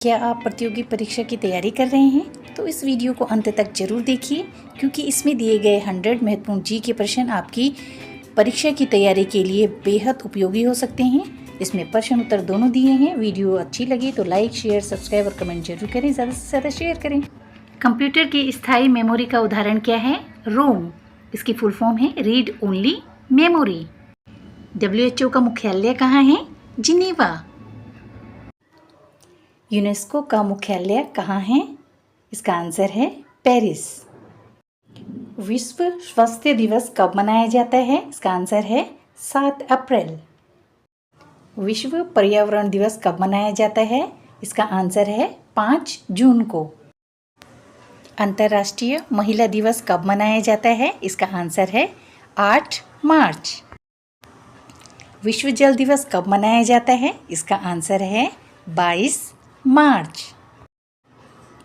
क्या आप प्रतियोगी परीक्षा की तैयारी कर रहे हैं? तो इस वीडियो को अंत तक जरूर देखिए, क्योंकि इसमें दिए गए 100 महत्वपूर्ण जी के प्रश्न आपकी परीक्षा की तैयारी के लिए बेहद उपयोगी हो सकते हैं। इसमें प्रश्न उत्तर दोनों दिए हैं। वीडियो अच्छी लगी तो लाइक, शेयर, सब्सक्राइब और कमेंट जरूर करें। ज़्यादा से ज़्यादा शेयर करें। कंप्यूटर की स्थायी मेमोरी का उदाहरण क्या है? रोम। इसकी फुल फॉर्म है रीड ओनली मेमोरी। WHO का मुख्यालय कहाँ है? जिनेवा। यूनेस्को का मुख्यालय कहाँ है? इसका आंसर है पेरिस। विश्व स्वास्थ्य दिवस कब मनाया जाता है? इसका आंसर है 7 अप्रैल। विश्व पर्यावरण दिवस कब मनाया जाता है? इसका आंसर है 5 जून को। अंतर्राष्ट्रीय महिला दिवस कब मनाया जाता है? इसका आंसर है 8 मार्च। विश्व जल दिवस कब मनाया जाता है? इसका आंसर है 22 मार्च।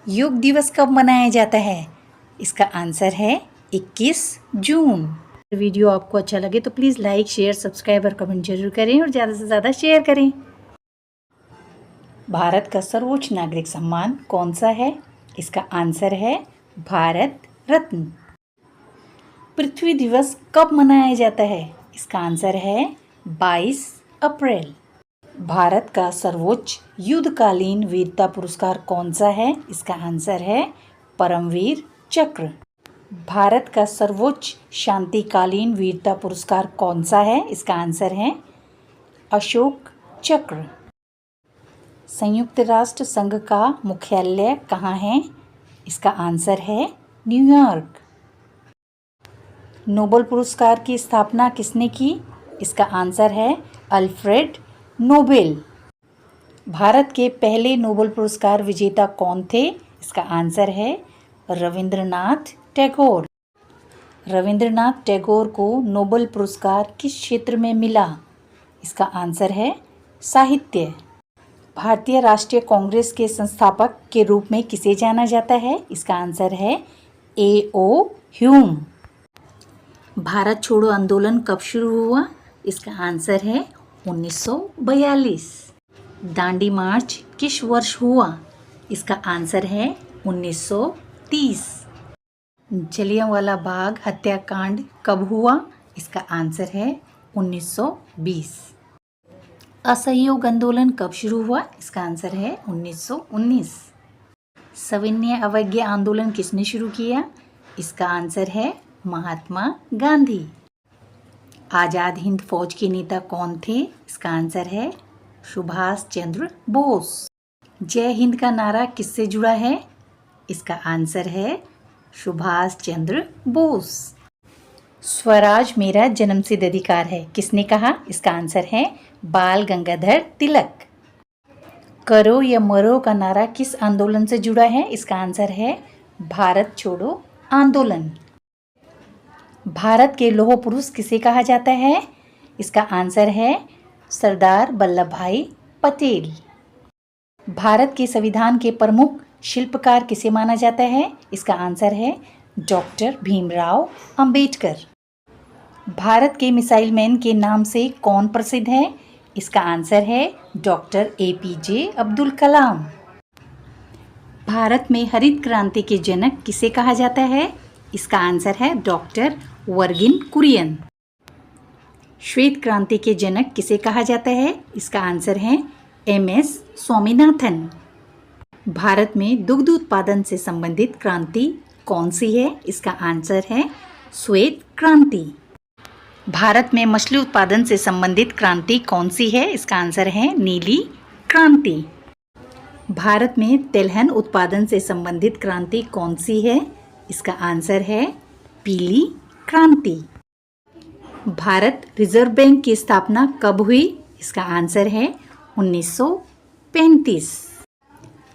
योग दिवस कब मनाया जाता है? इसका आंसर है 21 जून। वीडियो आपको अच्छा लगे तो प्लीज़ लाइक, शेयर, सब्सक्राइब और कमेंट जरूर करें और ज़्यादा से ज़्यादा शेयर करें। भारत का सर्वोच्च नागरिक सम्मान कौन सा है? इसका आंसर है भारत रत्न। पृथ्वी दिवस कब मनाया जाता है? इसका आंसर है 22 अप्रैल। भारत का सर्वोच्च युद्धकालीन वीरता पुरस्कार कौन सा है? इसका आंसर है परमवीर चक्र। भारत का सर्वोच्च शांतिकालीन वीरता पुरस्कार कौन सा है? इसका आंसर है अशोक चक्र। संयुक्त राष्ट्र संघ का मुख्यालय कहाँ है? इसका आंसर है न्यूयॉर्क। नोबेल पुरस्कार की स्थापना किसने की? इसका आंसर है अल्फ्रेड नोबेल। भारत के पहले नोबेल पुरस्कार विजेता कौन थे? इसका आंसर है रविंद्रनाथ टैगोर। रविंद्रनाथ टैगोर को नोबेल पुरस्कार किस क्षेत्र में मिला? इसका आंसर है साहित्य। भारतीय राष्ट्रीय कांग्रेस के संस्थापक के रूप में किसे जाना जाता है? इसका आंसर है A.O. ह्यूम। भारत छोड़ो आंदोलन कब शुरू हुआ? इसका आंसर है 1942। दांडी मार्च किस वर्ष हुआ? इसका आंसर है 1930। जलियांवाला बाग हत्याकांड कब हुआ? इसका आंसर है 1920। असहयोग आंदोलन कब शुरू हुआ? इसका आंसर है 1919। सविनय अवज्ञा आंदोलन किसने शुरू किया? इसका आंसर है महात्मा गांधी। आज़ाद हिंद फौज के नेता कौन थे? इसका आंसर है सुभाष चंद्र बोस। जय हिंद का नारा किससे जुड़ा है? इसका आंसर है सुभाष चंद्र बोस। स्वराज मेरा जन्मसिद्ध अधिकार है किसने कहा? इसका आंसर है बाल गंगाधर तिलक। करो या मरो का नारा किस आंदोलन से जुड़ा है? इसका आंसर है भारत छोड़ो आंदोलन। भारत के लौह पुरुष किसे कहा जाता है? इसका आंसर है सरदार वल्लभ भाई पटेल। भारत के संविधान के प्रमुख शिल्पकार किसे माना जाता है? इसका आंसर है डॉक्टर भीमराव अंबेडकर। भारत के मिसाइल मैन के नाम से कौन प्रसिद्ध है? इसका आंसर है डॉक्टर APJ अब्दुल कलाम। भारत में हरित क्रांति के जनक किसे कहा जाता है? इसका आंसर है डॉक्टर वर्गिन कुरियन। श्वेत क्रांति के जनक किसे कहा जाता है? इसका आंसर है MS स्वामीनाथन। भारत में दुग्ध उत्पादन से संबंधित क्रांति कौन सी है? इसका आंसर है श्वेत क्रांति। भारत में मछली उत्पादन से संबंधित क्रांति कौन सी है? इसका आंसर है नीली क्रांति। भारत में तिलहन उत्पादन से संबंधित क्रांति कौन सी है? इसका आंसर है पीली क्रांति। भारत रिजर्व बैंक की स्थापना कब हुई? इसका आंसर है 1935।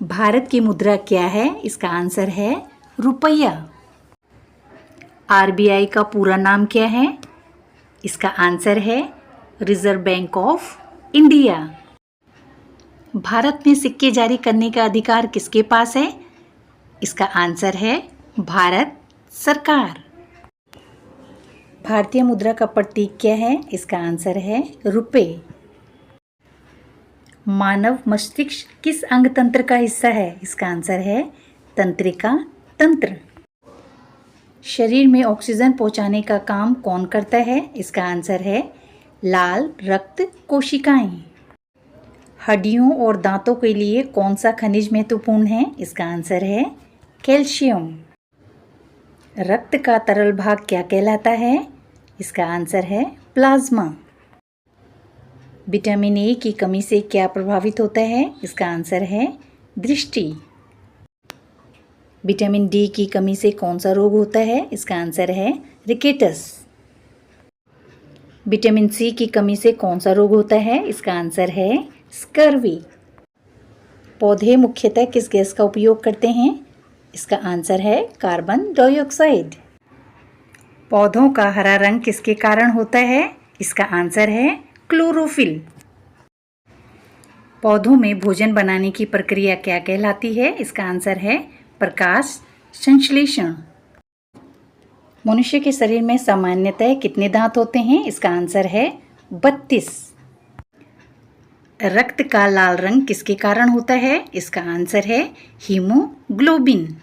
भारत की मुद्रा क्या है? इसका आंसर है रुपया। RBI का पूरा नाम क्या है? इसका आंसर है reserve bank of India. Bharat में सिक्के जारी करने का अधिकार किसके पास है? इसका आंसर है भारत सरकार। भारतीय मुद्रा का प्रतीक क्या है? इसका आंसर है रुपए। मानव मस्तिष्क किस अंग तंत्र का हिस्सा है? इसका आंसर है तंत्रिका तंत्र। शरीर में ऑक्सीजन पहुंचाने का काम कौन करता है? इसका आंसर है लाल रक्त कोशिकाएं। हड्डियों और दांतों के लिए कौन सा खनिज महत्वपूर्ण है? इसका आंसर है कैल्शियम। रक्त का तरल भाग क्या कहलाता है? इसका आंसर है प्लाज्मा। विटामिन ए की कमी से क्या प्रभावित होता है? इसका आंसर है दृष्टि। विटामिन डी की कमी से कौन सा रोग होता है? इसका आंसर है रिकेटस। विटामिन सी की कमी से कौन सा रोग होता है? इसका आंसर है स्कर्वी। पौधे मुख्यतः किस गैस का उपयोग करते हैं? इसका आंसर है कार्बन डाइऑक्साइड। पौधों का हरा रंग किसके कारण होता है? इसका आंसर है क्लोरोफिल। पौधों में भोजन बनाने की प्रक्रिया क्या कहलाती है? इसका आंसर है प्रकाश संश्लेषण। मनुष्य के शरीर में सामान्यतः कितने दांत होते हैं? इसका आंसर है 32। रक्त का लाल रंग किसके कारण होता है? इसका आंसर है हीमोग्लोबिन।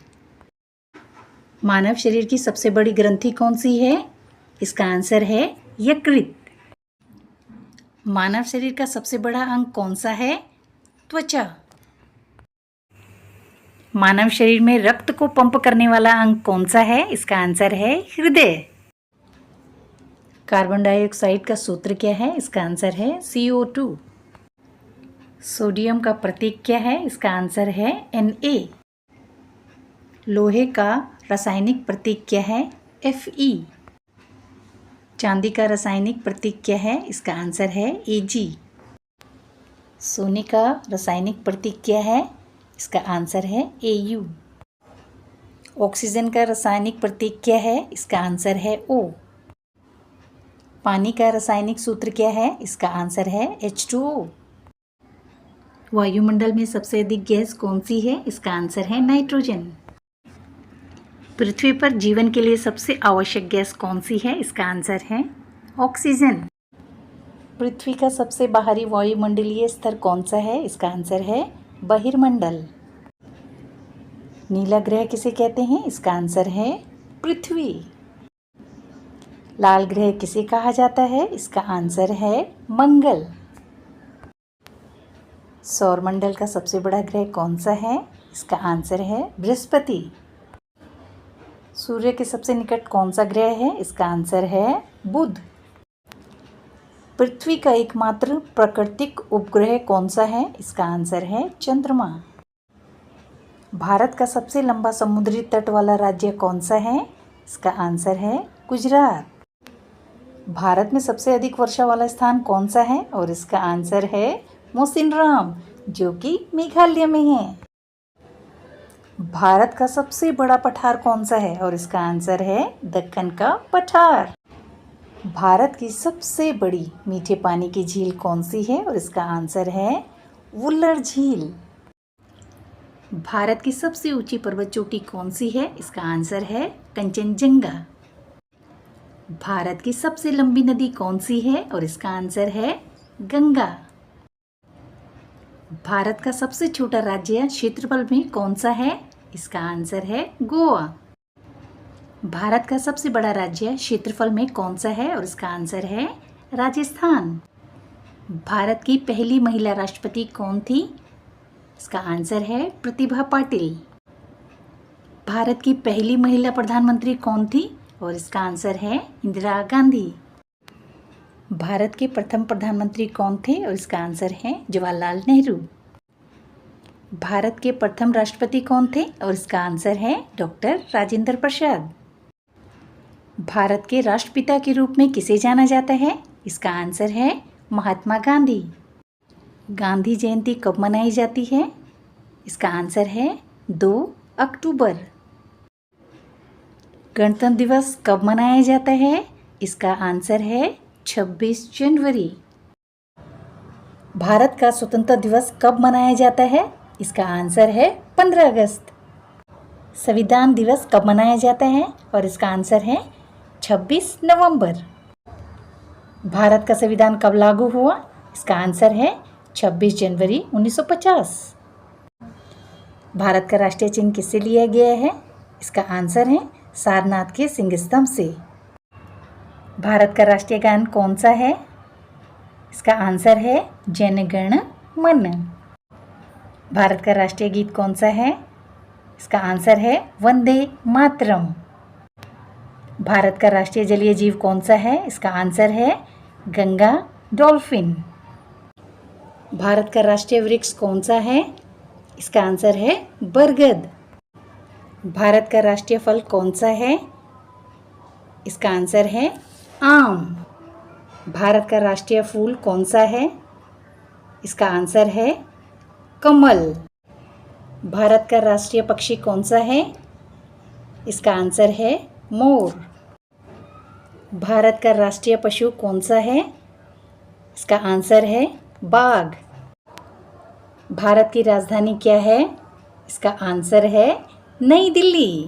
मानव शरीर की सबसे बड़ी ग्रंथि कौन सी है? इसका आंसर है यकृत। मानव शरीर का सबसे बड़ा अंग कौन सा है? त्वचा। मानव शरीर में रक्त को पंप करने वाला अंग कौन सा है? इसका आंसर है हृदय। कार्बन डाइऑक्साइड का सूत्र क्या है? इसका आंसर है CO2। सोडियम का प्रतीक क्या है? इसका आंसर है Na। लोहे का रासायनिक प्रतीक क्या है? Fe। चांदी का रासायनिक प्रतीक क्या है? इसका आंसर है Ag। सोने का रासायनिक प्रतीक क्या है? इसका आंसर है Au। ऑक्सीजन का रासायनिक प्रतीक क्या है? इसका आंसर है O। पानी का रासायनिक सूत्र क्या है? इसका आंसर है H2O। वायुमंडल में सबसे अधिक गैस कौन सी है? इसका आंसर है नाइट्रोजन। पृथ्वी पर जीवन के लिए सबसे आवश्यक गैस कौन सी है? इसका आंसर है ऑक्सीजन। पृथ्वी का सबसे बाहरी वायुमंडलीय स्तर कौन सा है? इसका आंसर है बहिर्मंडल। नीला ग्रह किसे कहते हैं? इसका आंसर है पृथ्वी। लाल ग्रह किसे कहा जाता है? इसका आंसर है मंगल। सौरमंडल का सबसे बड़ा ग्रह कौन सा है? इसका आंसर है बृहस्पति। सूर्य के सबसे निकट कौन सा ग्रह है? इसका आंसर है बुध। पृथ्वी का एकमात्र प्राकृतिक उपग्रह कौन सा है? इसका आंसर है चंद्रमा। भारत का सबसे लंबा समुद्री तट वाला राज्य कौन सा है? इसका आंसर है गुजरात। भारत में सबसे अधिक वर्षा वाला स्थान कौन सा है? और इसका आंसर है मौसिनराम, जो कि मेघालय में है। भारत का सबसे बड़ा पठार कौन सा है? और इसका आंसर है दक्कन का पठार। भारत की सबसे बड़ी मीठे पानी की झील कौन सी है? और इसका आंसर है वुल्लर झील। भारत की सबसे ऊंची पर्वत चोटी कौन सी है? इसका आंसर है कंचनजंगा। भारत की सबसे लंबी नदी कौन सी है? और इसका आंसर है गंगा। भारत का सबसे छोटा राज्य क्षेत्रफल में कौन सा है? इसका आंसर है गोवा। भारत का सबसे बड़ा राज्य क्षेत्रफल में कौन सा है? और इसका आंसर है राजस्थान। भारत की पहली महिला राष्ट्रपति कौन थी? इसका आंसर है प्रतिभा पाटिल। भारत की पहली महिला प्रधानमंत्री कौन थी? और इसका आंसर है इंदिरा गांधी। भारत के प्रथम प्रधानमंत्री कौन थे? और इसका आंसर है जवाहरलाल नेहरू। भारत के प्रथम राष्ट्रपति कौन थे? और इसका आंसर है डॉक्टर राजेंद्र प्रसाद। भारत के राष्ट्रपिता के रूप में किसे जाना जाता है? इसका आंसर है महात्मा गांधी। गांधी जयंती कब मनाई जाती है? इसका आंसर है 2 अक्टूबर। गणतंत्र दिवस कब मनाया जाता है? इसका आंसर है 26 जनवरी। भारत का स्वतंत्रता दिवस कब मनाया जाता है? इसका आंसर है 15 अगस्त। संविधान दिवस कब मनाया जाता है? और इसका आंसर है 26 नवंबर। भारत का संविधान कब लागू हुआ? इसका आंसर है 26 जनवरी 1950। भारत का राष्ट्रीय चिन्ह किससे लिया गया है? इसका आंसर है सारनाथ के सिंह स्तंभ से। भारत का राष्ट्रीय गान कौन सा है? इसका आंसर है जन गण मन। भारत का राष्ट्रीय गीत कौन सा है? इसका आंसर है वंदे मातरम। भारत का राष्ट्रीय जलीय जीव कौन सा है? इसका आंसर है गंगा डॉल्फिन। भारत का राष्ट्रीय वृक्ष कौन सा है? इसका आंसर है बरगद। भारत का राष्ट्रीय फल कौन सा है? इसका आंसर है आम। भारत का राष्ट्रीय फूल कौन सा है? इसका आंसर है कमल। भारत का राष्ट्रीय पक्षी कौन सा है? इसका आंसर है मोर। भारत का राष्ट्रीय पशु कौन सा है? इसका आंसर है बाघ। भारत की राजधानी क्या है? इसका आंसर है नई दिल्ली।